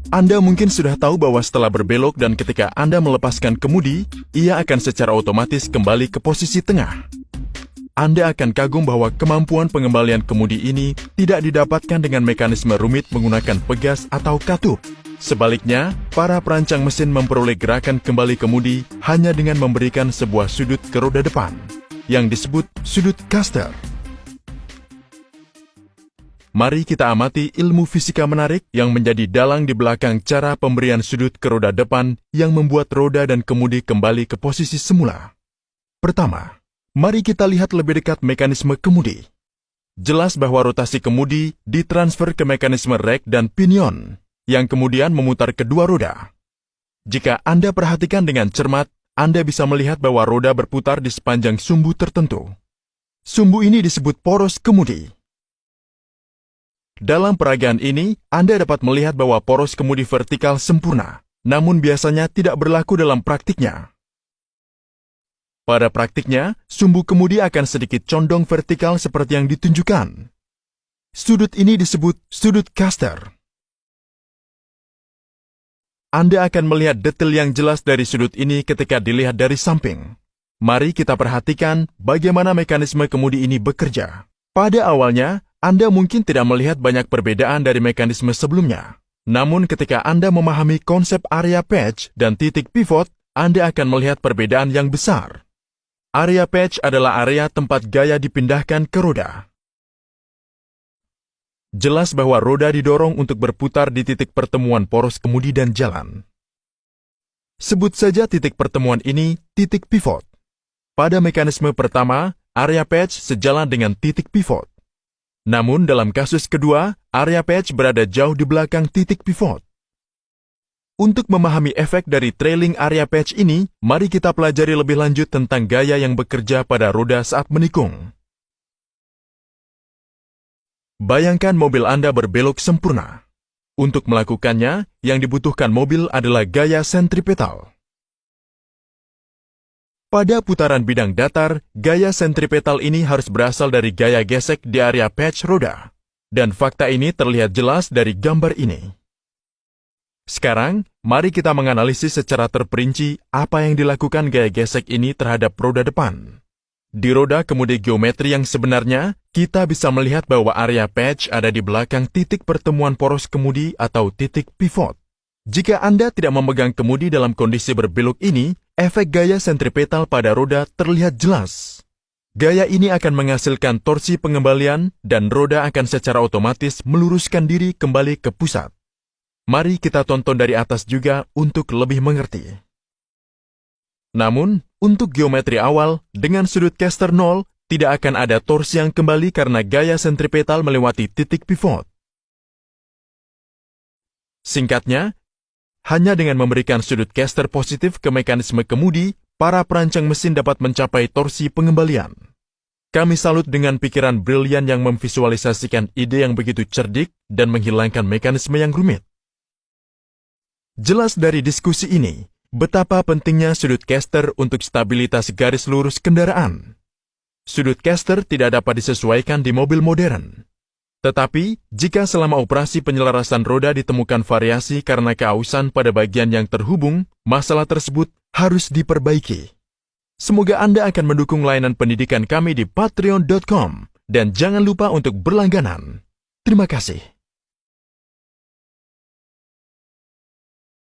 Anda mungkin sudah tahu bahwa setelah berbelok dan ketika Anda melepaskan kemudi, ia akan secara otomatis kembali ke posisi tengah. Anda akan kagum bahwa kemampuan pengembalian kemudi ini tidak didapatkan dengan mekanisme rumit menggunakan pegas atau katup. Sebaliknya, para perancang mesin memperoleh gerakan kembali kemudi hanya dengan memberikan sebuah sudut ke roda depan, yang disebut sudut caster. Mari kita amati ilmu fisika menarik yang menjadi dalang di belakang cara pemberian sudut ke roda depan yang membuat roda dan kemudi kembali ke posisi semula. Pertama, mari kita lihat lebih dekat mekanisme kemudi. Jelas bahwa rotasi kemudi ditransfer ke mekanisme rek dan pinion, yang kemudian memutar kedua roda. Jika Anda perhatikan dengan cermat, Anda bisa melihat bahwa roda berputar di sepanjang sumbu tertentu. Sumbu ini disebut poros kemudi. Dalam peragaan ini, Anda dapat melihat bahwa poros kemudi vertikal sempurna, namun biasanya tidak berlaku dalam praktiknya. Pada praktiknya, sumbu kemudi akan sedikit condong vertikal seperti yang ditunjukkan. Sudut ini disebut sudut caster. Anda akan melihat detail yang jelas dari sudut ini ketika dilihat dari samping. Mari kita perhatikan bagaimana mekanisme kemudi ini bekerja. Pada awalnya, Anda mungkin tidak melihat banyak perbedaan dari mekanisme sebelumnya. Namun ketika Anda memahami konsep area patch dan titik pivot, Anda akan melihat perbedaan yang besar. Area patch adalah area tempat gaya dipindahkan ke roda. Jelas bahwa roda didorong untuk berputar di titik pertemuan poros kemudi dan jalan. Sebut saja titik pertemuan ini titik pivot. Pada mekanisme pertama, area patch sejalan dengan titik pivot. Namun dalam kasus kedua, area patch berada jauh di belakang titik pivot. Untuk memahami efek dari trailing area patch ini, mari kita pelajari lebih lanjut tentang gaya yang bekerja pada roda saat menikung. Bayangkan mobil Anda berbelok sempurna. Untuk melakukannya, yang dibutuhkan mobil adalah gaya sentripetal. Pada putaran bidang datar, gaya sentripetal ini harus berasal dari gaya gesek di area patch roda. Dan fakta ini terlihat jelas dari gambar ini. Sekarang, mari kita menganalisis secara terperinci apa yang dilakukan gaya gesek ini terhadap roda depan. Di roda kemudi geometri yang sebenarnya, kita bisa melihat bahwa area patch ada di belakang titik pertemuan poros kemudi atau titik pivot. Jika Anda tidak memegang kemudi dalam kondisi berbelok ini, efek gaya sentripetal pada roda terlihat jelas. Gaya ini akan menghasilkan torsi pengembalian dan roda akan secara otomatis meluruskan diri kembali ke pusat. Mari kita tonton dari atas juga untuk lebih mengerti. Namun, untuk geometri awal, dengan sudut caster 0, tidak akan ada torsi yang kembali karena gaya sentripetal melewati titik pivot. Singkatnya, hanya dengan memberikan sudut caster positif ke mekanisme kemudi, para perancang mesin dapat mencapai torsi pengembalian. Kami salut dengan pikiran brilian yang memvisualisasikan ide yang begitu cerdik dan menghilangkan mekanisme yang rumit. Jelas dari diskusi ini, betapa pentingnya sudut caster untuk stabilitas garis lurus kendaraan. Sudut caster tidak dapat disesuaikan di mobil modern. Tetapi, jika selama operasi penyelarasan roda ditemukan variasi karena keausan pada bagian yang terhubung, masalah tersebut harus diperbaiki. Semoga Anda akan mendukung layanan pendidikan kami di patreon.com dan jangan lupa untuk berlangganan. Terima kasih.